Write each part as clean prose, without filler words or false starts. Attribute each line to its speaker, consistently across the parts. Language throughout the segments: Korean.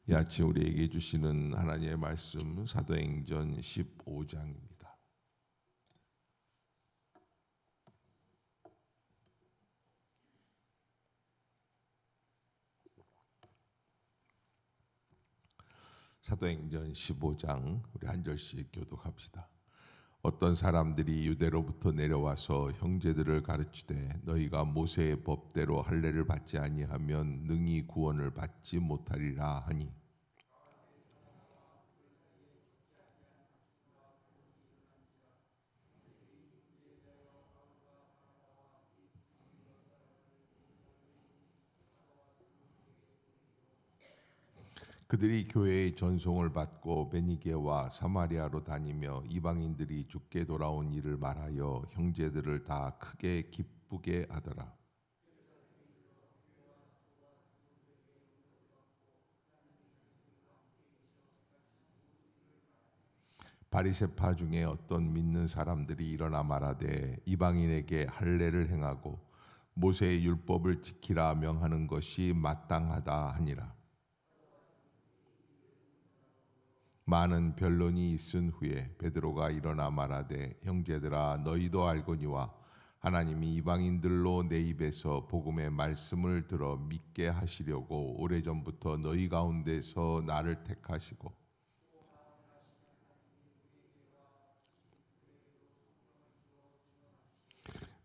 Speaker 1: 이 아침 우리에게 주시는 하나님의 말씀 사도행전 15장입니다. 사도행전 15장 우리 한 절씩 교독합시다. 어떤 사람들이 유대로부터 내려와서 형제들을 가르치되 너희가 모세의 법대로 할례를 받지 아니하면 능히 구원을 받지 못하리라 하니 그들이 교회의 전송을 받고 베니게와 사마리아로 다니며 이방인들이 죽게 돌아온 일을 말하여 형제들을 다 크게 기쁘게 하더라. 바리새파 중에 어떤 믿는 사람들이 일어나 말하되 이방인에게 할례를 행하고 모세의 율법을 지키라 명하는 것이 마땅하다 하니라. 많은 변론이 있은 후에 베드로가 일어나 말하되 형제들아 너희도 알거니와 하나님이 이방인들로 내 입에서 복음의 말씀을 들어 믿게 하시려고 오래전부터 너희 가운데서 나를 택하시고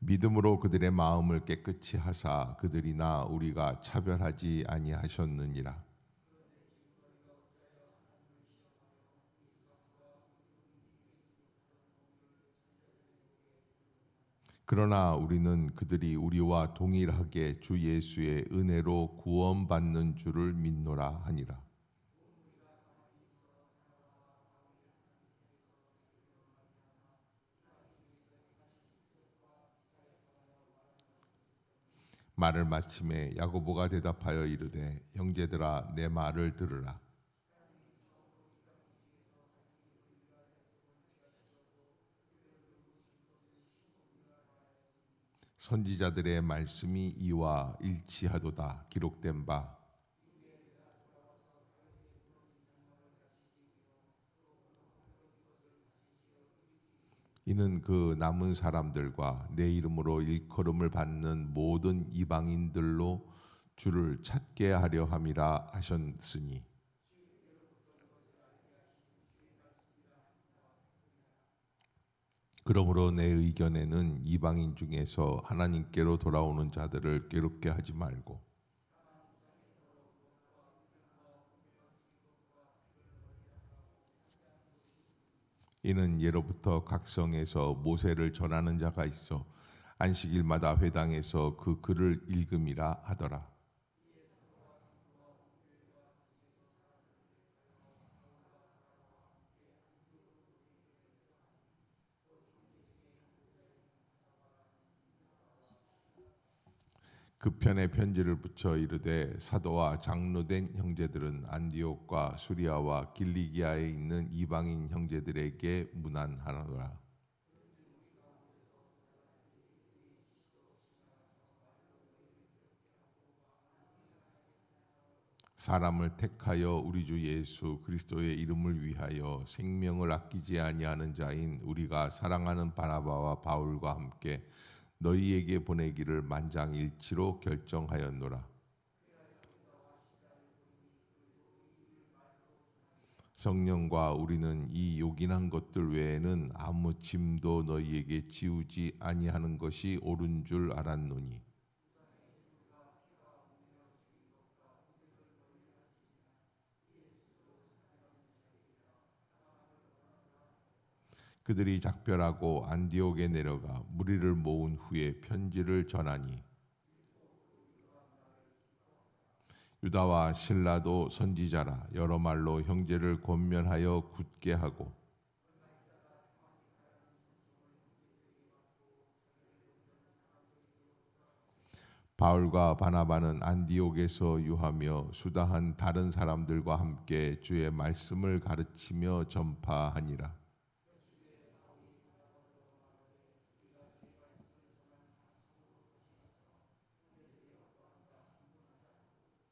Speaker 1: 믿음으로 그들의 마음을 깨끗이 하사 그들이나 우리가 차별하지 아니하셨느니라. 그러나 우리는 그들이 우리와 동일하게 주 예수의 은혜로 구원받는 줄을 믿노라 하니라. 말을 마침에 야고보가 대답하여 이르되 형제들아 내 말을 들으라. 선지자들의 말씀이 이와 일치하도다 기록된 바 이는 그 남은 사람들과 내 이름으로 일컬음을 받는 모든 이방인들로 주를 찾게 하려 함이라 하셨으니 그러므로 내 의견에는 이방인 중에서 하나님께로 돌아오는 자들을 괴롭게 하지 말고 이는 예로부터 각 성에서 모세를 전하는 자가 있어 안식일마다 회당에서 그 글을 읽음이라 하더라. 그 편에 편지를 붙여 이르되 사도와 장로된 형제들은 안디옥과 수리아와 길리기아에 있는 이방인 형제들에게 문안하노라. 사람을 택하여 우리 주 예수 그리스도의 이름을 위하여 생명을 아끼지 아니하는 자인 우리가 사랑하는 바나바와 바울과 함께 너희에게 보내기를 만장일치로 결정하였노라. 성령과 우리는 이 요긴한 것들 외에는 아무 짐도 너희에게 지우지 아니하는 것이 옳은 줄 알았노니 그들이 작별하고 안디옥에 내려가 무리를 모은 후에 편지를 전하니 유다와 실라도 선지자라 여러 말로 형제를 권면하여 굳게 하고 바울과 바나바는 안디옥에서 유하며 수다한 다른 사람들과 함께 주의 말씀을 가르치며 전파하니라.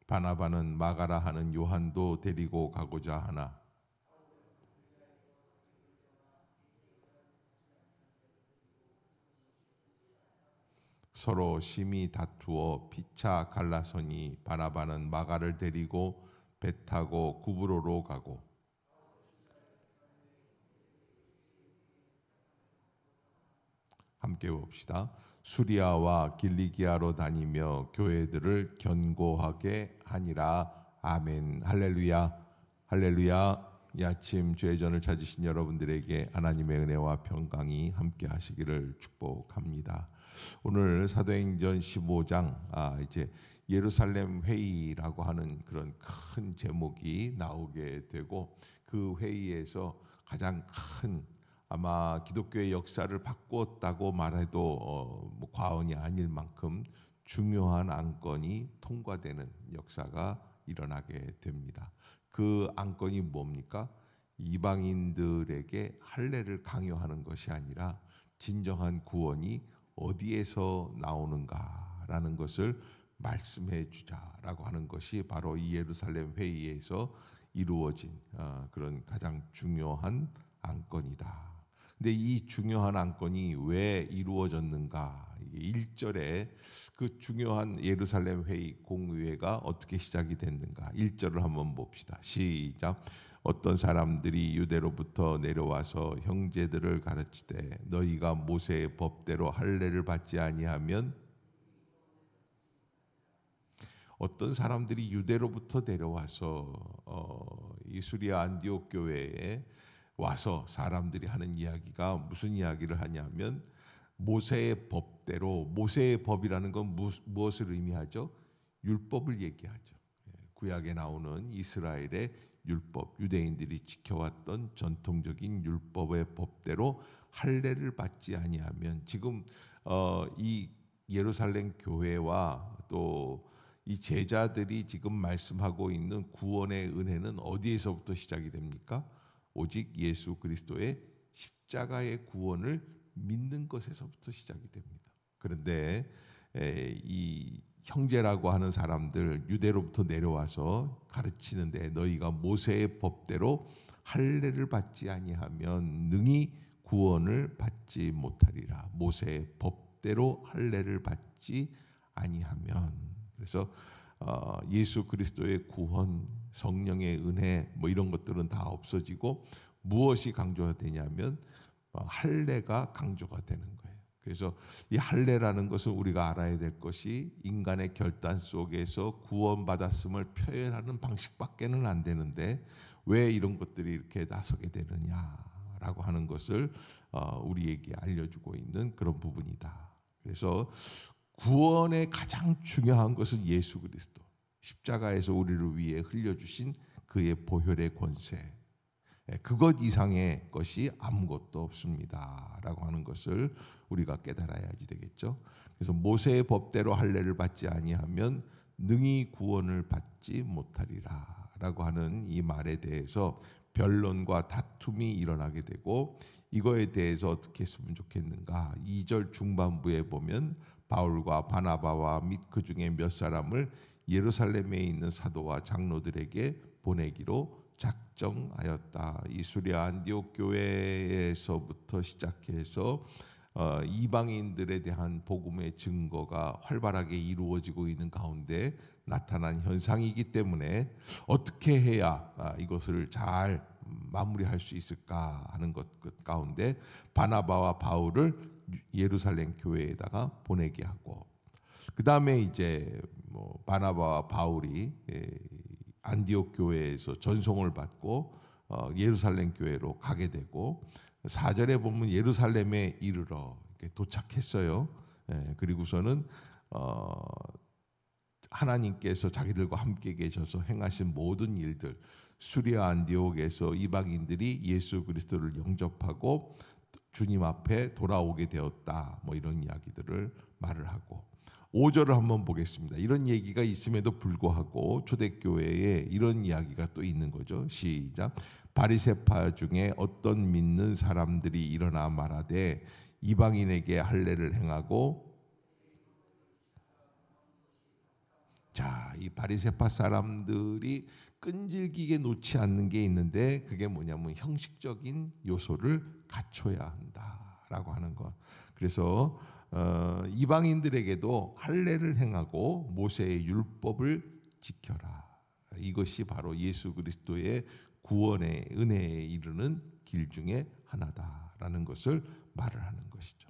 Speaker 1: 바나바는 마가라 하는 요한도 데리고 가고자 하나 서로 심히 다투어 피차 갈라서니 바나바는 마가를 데리고 배 타고 구브로로 가고 함께 봅시다. 수리아와 길리기아로 다니며 교회들을 견고하게 하니라. 아멘. 할렐루야. 할렐루야. 이 아침 죄전을 찾으신 여러분들에게 하나님의 은혜와 평강이 함께 하시기를 축복합니다. 오늘 사도행전 15장 이제 예루살렘 회의라고 하는 그런 큰 제목이 나오게 되고 그 회의에서 가장 큰 아마 기독교의 역사를 바꾸었다고 말해도 뭐 과언이 아닐 만큼 중요한 안건이 통과되는 역사가 일어나게 됩니다. 그 안건이 뭡니까? 이방인들에게 할례를 강요하는 것이 아니라 진정한 구원이 어디에서 나오는가라는 것을 말씀해 주자라고 하는 것이 바로 이 예루살렘 회의에서 이루어진 그런 가장 중요한 안건이다. 근데 이 중요한 안건이 왜 이루어졌는가? 1절에 그 중요한 예루살렘 회의 공의회가 어떻게 시작이 됐는가? 1절을 한번 봅시다. 시작. 어떤 사람들이 유대로부터 내려와서 형제들을 가르치되 너희가 모세의 법대로 할례를 받지 아니하면 어떤 사람들이 유대로부터 내려와서 이 수리아 안디옥 교회에 와서 사람들이 하는 이야기가 무슨 이야기를 하냐면 모세의 법대로, 모세의 법이라는 건 무엇을 의미하죠? 율법을 얘기하죠. 구약에 나오는 이스라엘의 율법, 유대인들이 지켜왔던 전통적인 율법의 법대로 할례를 받지 아니하면 지금 이 예루살렘 교회와 또 이 제자들이 지금 말씀하고 있는 구원의 은혜는 어디에서부터 시작이 됩니까? 오직 예수 그리스도의 십자가의 구원을 믿는 것에서부터 시작이 됩니다. 그런데 이 형제라고 하는 사람들 유대로부터 내려와서 가르치는데 너희가 모세의 법대로 할례를 받지 아니하면 능히 구원을 받지 못하리라. 모세의 법대로 할례를 받지 아니하면 그래서 예수 그리스도의 구원, 성령의 은혜 뭐 이런 것들은 다 없어지고 무엇이 강조가 되냐면 할례가 강조가 되는 거예요. 그래서 이 할례라는 것은 우리가 알아야 될 것이 인간의 결단 속에서 구원받았음을 표현하는 방식밖에는 안 되는데 왜 이런 것들이 이렇게 나서게 되느냐라고 하는 것을 우리에게 알려주고 있는 그런 부분이다. 그래서 구원의 가장 중요한 것은 예수 그리스도 십자가에서 우리를 위해 흘려주신 그의 보혈의 권세 그것 이상의 것이 아무것도 없습니다라고 하는 것을 우리가 깨달아야지 되겠죠. 그래서 모세의 법대로 할례를 받지 아니하면 능히 구원을 받지 못하리라라고 하는 이 말에 대해서 변론과 다툼이 일어나게 되고 이거에 대해서 어떻게 했으면 좋겠는가? 2절 중반부에 보면 바울과 바나바와 및 그 중에 몇 사람을 예루살렘에 있는 사도와 장로들에게 보내기로 작정하였다. 이 수리아 안디옥 교회에서부터 시작해서 이방인들에 대한 복음의 증거가 활발하게 이루어지고 있는 가운데 나타난 현상이기 때문에 어떻게 해야 이것을 잘 마무리할 수 있을까 하는 것 가운데 바나바와 바울을 예루살렘 교회에다가 보내게 하고 그 다음에 이제 뭐 바나바와 바울이 안디옥 교회에서 전송을 받고 예루살렘 교회로 가게 되고 4절에 보면 예루살렘에 이르러 도착했어요. 그리고서는 하나님께서 자기들과 함께 계셔서 행하신 모든 일들 수리아 안디옥에서 이방인들이 예수 그리스도를 영접하고 주님 앞에 돌아오게 되었다. 뭐 이런 이야기들을 말을 하고 5절을 한번 보겠습니다. 이런 얘기가 있음에도 불구하고 초대교회에 이런 이야기가 또 있는 거죠. 시작. 바리새파 중에 어떤 믿는 사람들이 일어나 말하되 이방인에게 할례를 행하고 자, 이 바리새파 사람들이 끈질기게 놓지 않는 게 있는데 그게 뭐냐면 형식적인 요소를 갖춰야 한다라고 하는 것. 그래서 이방인들에게도 할례를 행하고 모세의 율법을 지켜라. 이것이 바로 예수 그리스도의 구원의 은혜에 이르는 길 중에 하나다라는 것을 말을 하는 것이죠.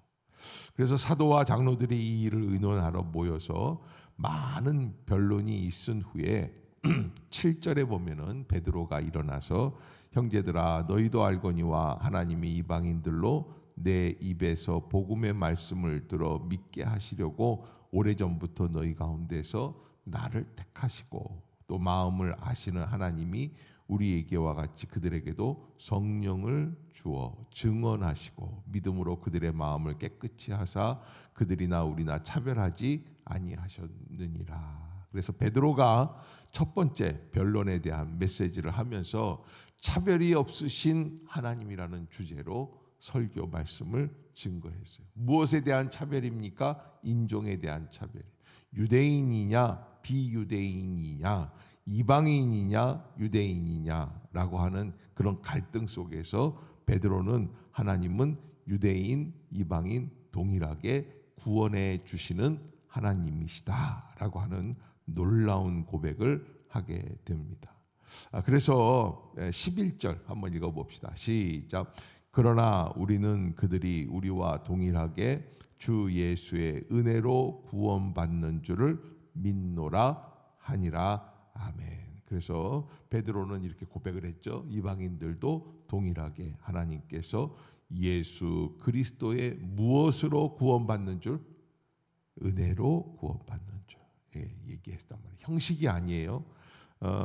Speaker 1: 그래서 사도와 장로들이 이 일을 의논하러 모여서 많은 변론이 있은 후에 7절에 보면은 베드로가 일어나서 형제들아 너희도 알거니와 하나님이 이방인들로 내 입에서 복음의 말씀을 들어 믿게 하시려고 오래전부터 너희 가운데서 나를 택하시고 또 마음을 아시는 하나님이 우리에게와 같이 그들에게도 성령을 주어 증언하시고 믿음으로 그들의 마음을 깨끗이 하사 그들이나 우리나 차별하지 아니하셨느니라. 그래서 베드로가 첫 번째 변론에 대한 메시지를 하면서 차별이 없으신 하나님이라는 주제로 설교 말씀을 증거했어요. 무엇에 대한 차별입니까? 인종에 대한 차별. 유대인이냐 비유대인이냐 이방인이냐 유대인이냐라고 하는 그런 갈등 속에서 베드로는 하나님은 유대인 이방인 동일하게 구원해 주시는 하나님이시다라고 하는 놀라운 고백을 하게 됩니다. 그래서 11절 한번 읽어봅시다. 시작. 그러나 우리는 그들이 우리와 동일하게 주 예수의 은혜로 구원받는 줄을 믿노라 하니라. 아멘. 그래서 베드로는 이렇게 고백을 했죠. 이방인들도 동일하게 하나님께서 예수 그리스도의 무엇으로 구원받는 줄? 은혜로 구원받는 줄 얘기했단 말이에요. 형식이 아니에요.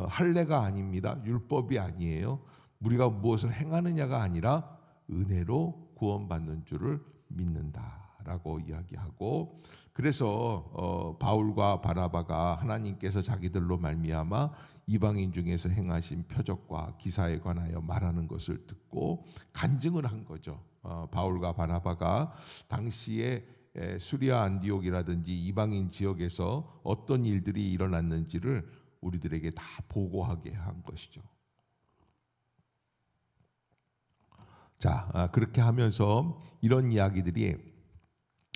Speaker 1: 할례가 아닙니다. 율법이 아니에요. 우리가 무엇을 행하느냐가 아니라 은혜로 구원받는 줄을 믿는다라고 이야기하고, 그래서 바울과 바나바가 하나님께서 자기들로 말미암아 이방인 중에서 행하신 표적과 기사에 관하여 말하는 것을 듣고 간증을 한 거죠. 바울과 바나바가 당시에 수리아 안디옥이라든지 이방인 지역에서 어떤 일들이 일어났는지를 우리들에게 다 보고하게 한 것이죠. 자, 그렇게 하면서 이런 이야기들이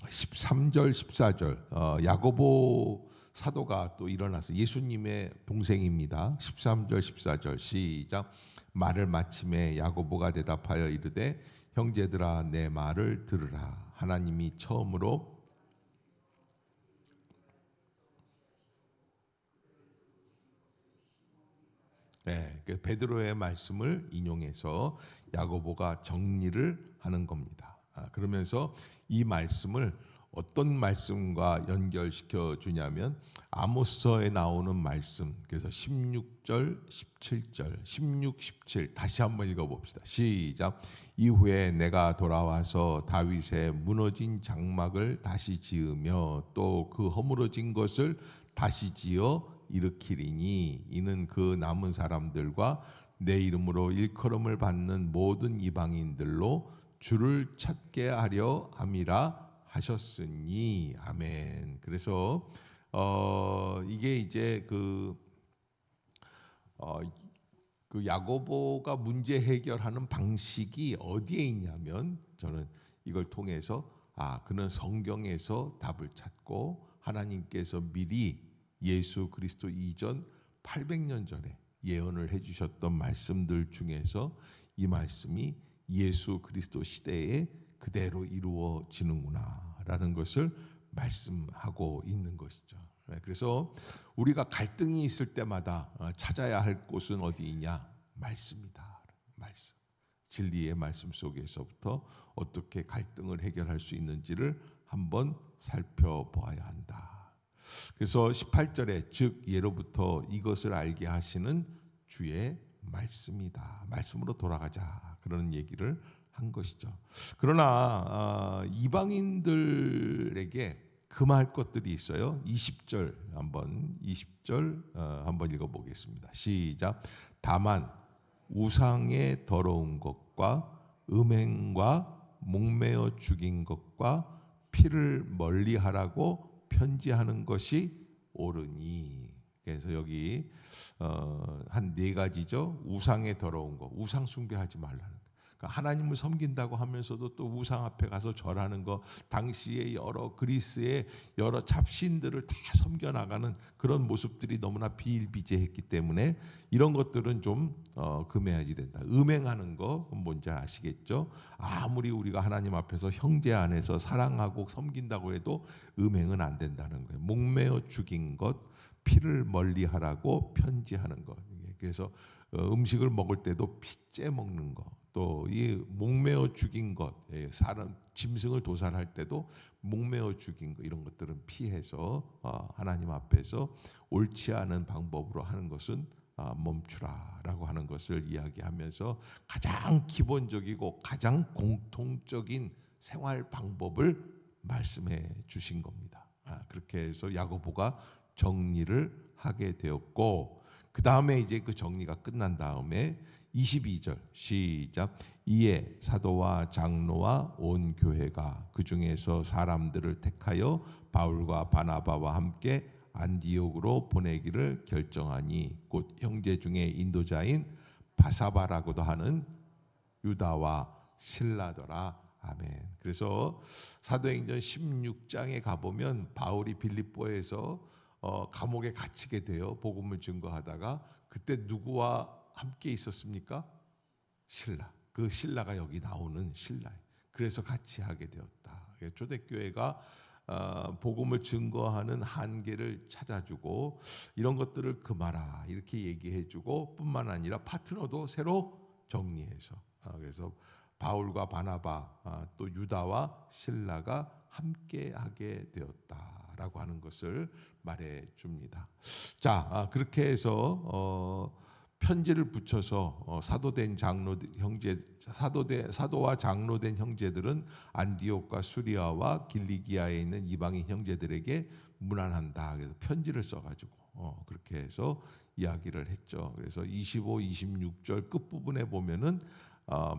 Speaker 1: 13절, 14절 야고보 사도가 또 일어나서 예수님의 동생입니다. 13절, 14절 시작. 말을 마침에 야고보가 대답하여 이르되 형제들아 내 말을 들으라. 하나님이 처음으로 베드로의 말씀을 인용해서 야고보가 정리를 하는 겁니다. 그러면서 이 말씀을 어떤 말씀과 연결시켜 주냐면 아모스서에 나오는 말씀. 그래서 16절, 17절, 16, 17 다시 한번 읽어봅시다. 시작. 이후에 내가 돌아와서 다윗의 무너진 장막을 다시 지으며 또 그 허물어진 것을 다시 지어 일으키리니 이는 그 남은 사람들과 내 이름으로 일컬음을 받는 모든 이방인들로 주를 찾게 하려 함이라 하셨으니. 아멘. 그래서 이게 이제 그 야고보가 문제 해결하는 방식이 어디에 있냐면 저는 이걸 통해서 그는 성경에서 답을 찾고 하나님께서 미리 예수 그리스도 이전 800년 전에 예언을 해주셨던 말씀들 중에서 이 말씀이 예수 그리스도 시대에 그대로 이루어지는구나라는 것을 말씀하고 있는 것이죠. 그래서 우리가 갈등이 있을 때마다 찾아야 할 곳은 어디이냐? 말씀이다. 말씀. 진리의 말씀 속에서부터 어떻게 갈등을 해결할 수 있는지를 한번 살펴보아야 한다. 그래서 18절에 즉 예로부터 이것을 알게 하시는 주의 말씀이다. 말씀으로 돌아가자. 그런 얘기를 한 것이죠. 그러나 이방인들에게 금할 것들이 있어요. 20절 한번 읽어보겠습니다. 시작. 다만 우상의 더러운 것과 음행과 목매어 죽인 것과 피를 멀리하라고 편지하는 것이 옳으니. 그래서 여기 한 네 가지죠. 우상에 더러운 거, 우상 숭배하지 말라는 거. 그러니까 하나님을 섬긴다고 하면서도 또 우상 앞에 가서 절하는 거, 당시의 여러 그리스의 여러 잡신들을 다 섬겨 나가는 그런 모습들이 너무나 비일비재했기 때문에 이런 것들은 좀 금해야지 된다. 음행하는 거 뭔지 아시겠죠? 아무리 우리가 하나님 앞에서 형제 안에서 사랑하고 섬긴다고 해도 음행은 안 된다는 거예요. 목매어 죽인 것, 피를 멀리하라고 편지하는 것. 그래서 음식을 먹을 때도 피째 먹는 것, 또 이 목매어 죽인 것, 사람 짐승을 도살할 때도 목매어 죽인 것, 이런 것들은 피해서 하나님 앞에서 옳지 않은 방법으로 하는 것은 멈추라라고 하는 것을 이야기하면서 가장 기본적이고 가장 공통적인 생활 방법을 말씀해 주신 겁니다. 그렇게 해서 야고보가 정리를 하게 되었고, 그 다음에 이제 그 정리가 끝난 다음에 22절 시작. 이에 사도와 장로와 온 교회가 그 중에서 사람들을 택하여 바울과 바나바와 함께 안디옥으로 보내기를 결정하니 곧 형제 중에 인도자인 바사바라고도 하는 유다와 실라더라. 아멘. 그래서 사도행전 16장에 가보면 바울이 빌립보에서 감옥에 갇히게 돼요. 복음을 증거하다가 그때 누구와 함께 있었습니까? 신라. 그 신라가 여기 나오는 신라예요. 그래서 같이 하게 되었다. 초대교회가 복음을 증거하는 한계를 찾아주고 이런 것들을 금하라 이렇게 얘기해주고 뿐만 아니라 파트너도 새로 정리해서 그래서 바울과 바나바 또 유다와 실라가 함께하게 되었다라고 하는 것을 말해줍니다. 자, 그렇게 해서 편지를 붙여서 사도된 장로 형제 사도와 장로된 형제들은 안디옥과 수리아와 길리기아에 있는 이방인 형제들에게 문안한다. 그래서 편지를 써가지고 그렇게 해서 이야기를 했죠. 그래서 25, 26절 끝 부분에 보면은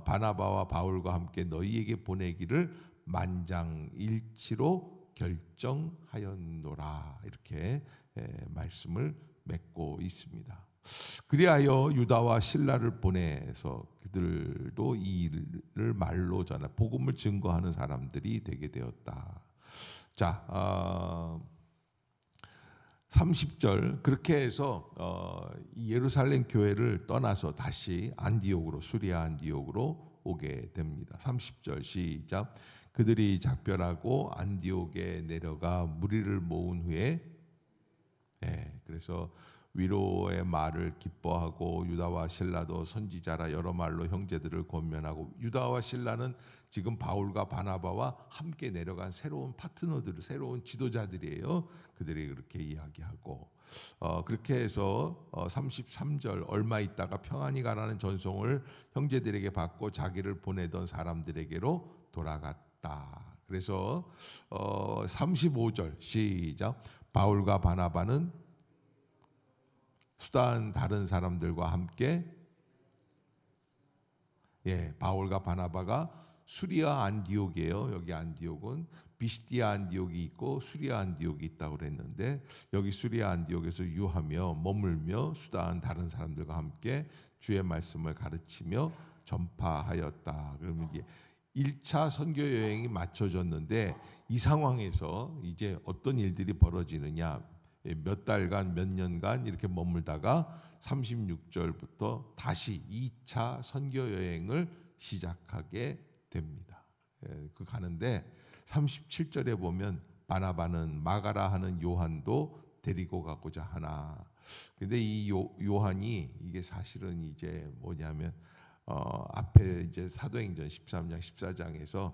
Speaker 1: 바나바와 바울과 함께 너희에게 보내기를 만장일치로 결정하였노라 이렇게 말씀을 맺고 있습니다. 그리하여 유다와 실라를 보내서 그들도 이 일을 말로 전하 복음을 증거하는 사람들이 되게 되었다. 자, 30절 그렇게 해서 예루살렘 교회를 떠나서 다시 안디옥으로 수리아 안디옥으로 오게 됩니다. 30절 시작. 그들이 작별하고 안디옥에 내려가 무리를 모은 후에 그래서 위로의 말을 기뻐하고 유다와 실라도 선지자라 여러 말로 형제들을 권면하고 유다와 실라는 지금 바울과 바나바와 함께 내려간 새로운 파트너들, 새로운 지도자들이에요. 그들이 그렇게 이야기하고 그렇게 해서 33절 얼마 있다가 평안히 가라는 전송을 형제들에게 받고 자기를 보내던 사람들에게로 돌아갔다. 그래서 35절 시작. 바울과 바나바는 수다한 다른 사람들과 함께 바울과 바나바가 수리아 안디옥이에요. 여기 안디옥은 비시디아 안디옥이 있고 수리아 안디옥이 있다고 그랬는데 여기 수리아 안디옥에서 유하며 머물며 수다한 다른 사람들과 함께 주의 말씀을 가르치며 전파하였다. 그러면 이게 1차 선교 여행이 마쳐졌는데 이 상황에서 이제 어떤 일들이 벌어지느냐? 몇 달간 몇 년간 이렇게 머물다가 36절부터 다시 2차 선교 여행을 시작하게 됩니다. 그 가는데 37절에 보면 바나바는 마가라 하는 요한도 데리고 가고자 하나. 근데 이 요한이 이게 사실은 이제 뭐냐면 앞에 이제 사도행전 13장 14장에서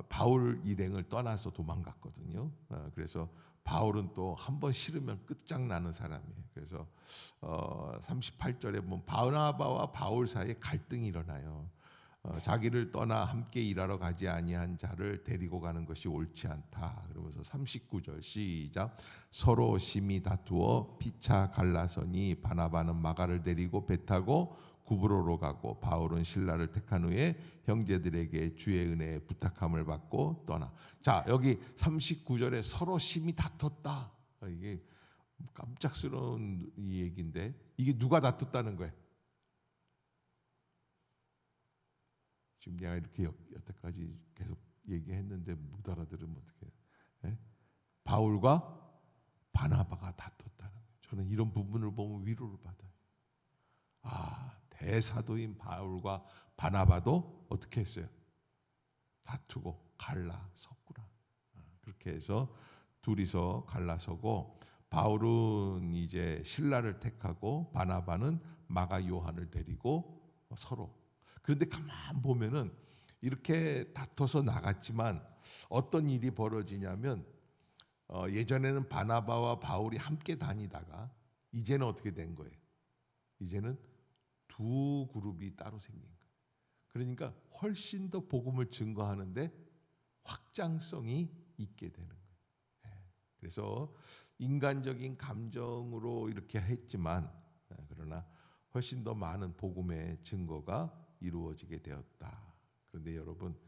Speaker 1: 바울 일행을 떠나서 도망갔거든요. 그래서 바울은 또 한 번 싫으면 끝장나는 사람이에요. 그래서 38절에 보면 바나바와 바울 사이에 갈등이 일어나요. 자기를 떠나 함께 일하러 가지 아니한 자를 데리고 가는 것이 옳지 않다. 그러면서 39절 시작. 서로 심히 다투어 피차 갈라서니 바나바는 마가를 데리고 배 타고 구브로로 가고 바울은 신라를 택한 후에 형제들에게 주의 은혜에 부탁함을 받고 떠나. 자, 여기 39절에 서로 심히 다퉜다. 이게 깜짝스러운 이 얘기인데 이게 누가 다퉜다는 거예요? 지금 내가 이렇게 여태까지 계속 얘기했는데 못 알아들으면 어떡해요? 예? 바울과 바나바가 다퉜다는 거예요. 저는 이런 부분을 보면 위로를 받아요. 아, 대사도인 바울과 바나바도 어떻게 했어요? 다투고 갈라섰구나. 그렇게 해서 둘이서 갈라서고 바울은 이제 신라를 택하고 바나바는 마가 요한을 데리고 서로. 그런데 가만 보면은 이렇게 다퉈서 나갔지만 어떤 일이 벌어지냐면 예전에는 바나바와 바울이 함께 다니다가 이제는 어떻게 된 거예요? 이제는 두 그룹이 따로 생긴 거예요. 그러니까 훨씬 더 복음을 증거하는데 확장성이 있게 되는 거예요. 예. 그래서 인간적인 감정으로 이렇게 했지만 그러나 훨씬 더 많은 복음의 증거가 이루어지게 되었다. 그런데 여러분,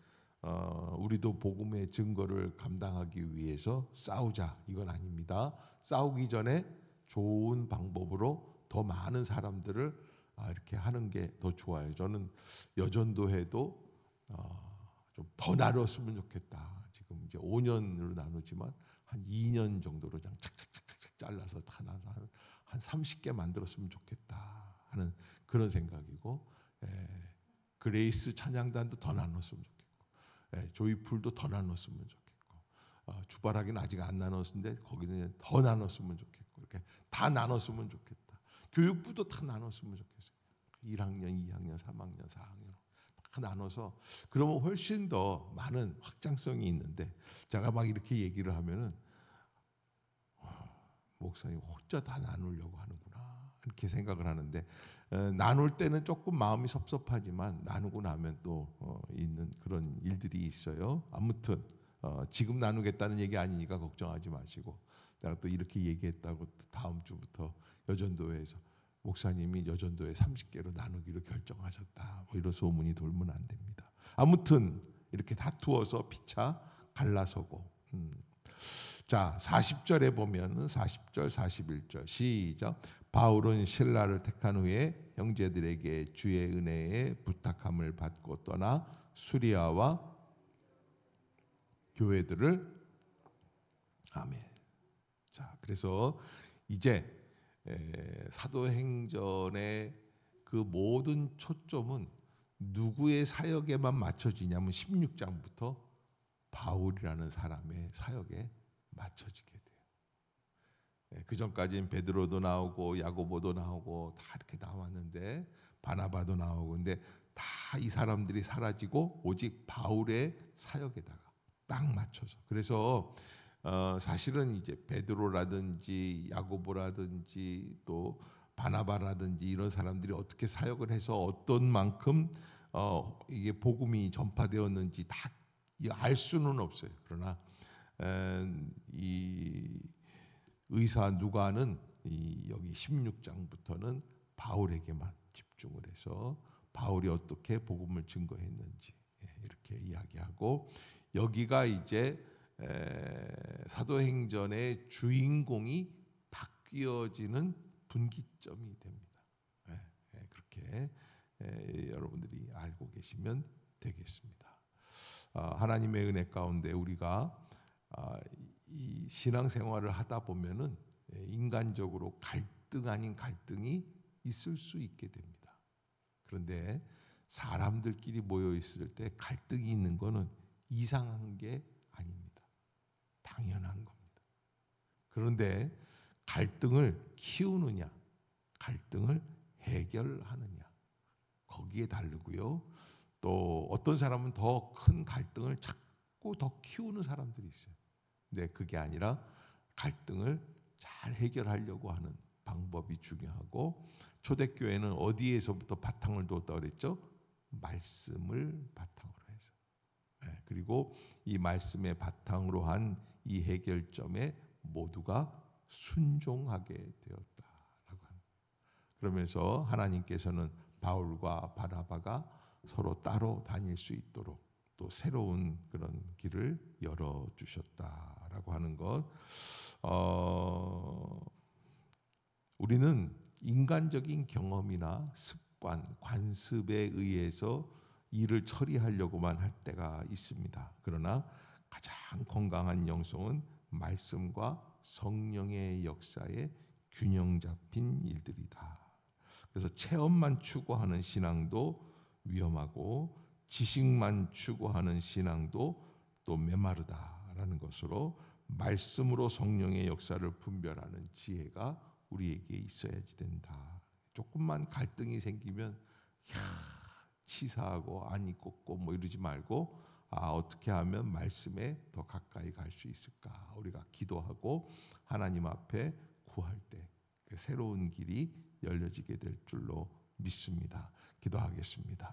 Speaker 1: 우리도 복음의 증거를 감당하기 위해서 싸우자 이건 아닙니다. 싸우기 전에 좋은 방법으로 더 많은 사람들을 이렇게 하는 게 더 좋아요. 저는 여전도회도 좀 더 나눴으면 좋겠다. 지금 이제 5년으로 나누지만 한 2년 정도로 그냥 착착착착 잘라서 한 30개 만들었으면 좋겠다 하는 그런 생각이고, 그레이스 찬양단도 더 나눴으면 좋겠고, 조이풀도 더 나눴으면 좋겠고, 주바라기는 아직 안 나눴는데 거기는 더 나눴으면 좋겠고, 이렇게 다 나눴으면 좋겠다. 교육부도 다 나눴으면 좋겠어요. 1학년, 2학년, 3학년, 4학년 다 나눠서 그러면 훨씬 더 많은 확장성이 있는데 제가 막 이렇게 얘기를 하면은 목사님 혼자 다 나누려고 하는구나 이렇게 생각을 하는데 나눌 때는 조금 마음이 섭섭하지만 나누고 나면 또 있는 그런 일들이 있어요. 아무튼 지금 나누겠다는 얘기 아니니까 걱정하지 마시고 내가 또 이렇게 얘기했다고 또 다음 주부터 여전도회에서 목사님이 여전도회 30개로 나누기로 결정하셨다 뭐 이런 소문이 돌면 안 됩니다. 아무튼 이렇게 다투어서 피차 갈라서고 자 40절에 보면 40절 41절 시작. 바울은 신라를 택한 후에 형제들에게 주의 은혜에 부탁함을 받고 떠나 수리아와 교회들을 아멘. 자 그래서 이제 사도행전의 그 모든 초점은 누구의 사역에만 맞춰지냐면 16장부터 바울이라는 사람의 사역에 맞춰지게 돼요. 그 전까지는 베드로도 나오고 야고보도 나오고 다 이렇게 나왔는데 바나바도 나오고 근데 다 이 사람들이 사라지고 오직 바울의 사역에다가 딱 맞춰서 그래서 사실은 이제 베드로라든지 야고보라든지 또 바나바라든지 이런 사람들이 어떻게 사역을 해서 어떤 만큼 이게 복음이 전파되었는지 다 알 수는 없어요. 그러나 이 의사 누가는 여기 16장부터는 바울에게만 집중을 해서 바울이 어떻게 복음을 증거했는지 이렇게 이야기하고 여기가 이제 사도행전의 주인공이 바뀌어지는 분기점이 됩니다. 그렇게 여러분들이 알고 계시면 되겠습니다. 하나님의 은혜 가운데 우리가 이 신앙생활을 하다 보면은 인간적으로 갈등 아닌 갈등이 있을 수 있게 됩니다. 그런데 사람들끼리 모여 있을 때 갈등이 있는 거는 이상한 게 아닙니다. 당연한 겁니다. 그런데 갈등을 키우느냐, 갈등을 해결하느냐, 거기에 다르고요. 또 어떤 사람은 더 큰 갈등을 자꾸 더 키우는 사람들이 있어요. 근데 그게 아니라 갈등을 잘 해결하려고 하는 방법이 중요하고 초대교회는 어디에서부터 바탕을 두었다고 그랬죠? 말씀을 바탕으로 해서. 그리고 이 말씀의 바탕으로 한 이 해결점에 모두가 순종하게 되었다라고 합니다. 그러면서 하나님께서는 바울과 바나바가 서로 따로 다닐 수 있도록 또 새로운 그런 길을 열어 주셨다라고 하는 것. 우리는 인간적인 경험이나 습관, 관습에 의해서 일을 처리하려고만 할 때가 있습니다. 그러나 가장 건강한 영성은 말씀과 성령의 역사에 균형 잡힌 일들이다. 그래서 체험만 추구하는 신앙도 위험하고 지식만 추구하는 신앙도 또 메마르다라는 것으로 말씀으로 성령의 역사를 분별하는 지혜가 우리에게 있어야지 된다. 조금만 갈등이 생기면 치사하고 아니 꽂고 뭐 이러지 말고 어떻게 하면 말씀에 더 가까이 갈 수 있을까? 우리가 기도하고 하나님 앞에 구할 때 그 새로운 길이 열려지게 될 줄로 믿습니다. 기도하겠습니다.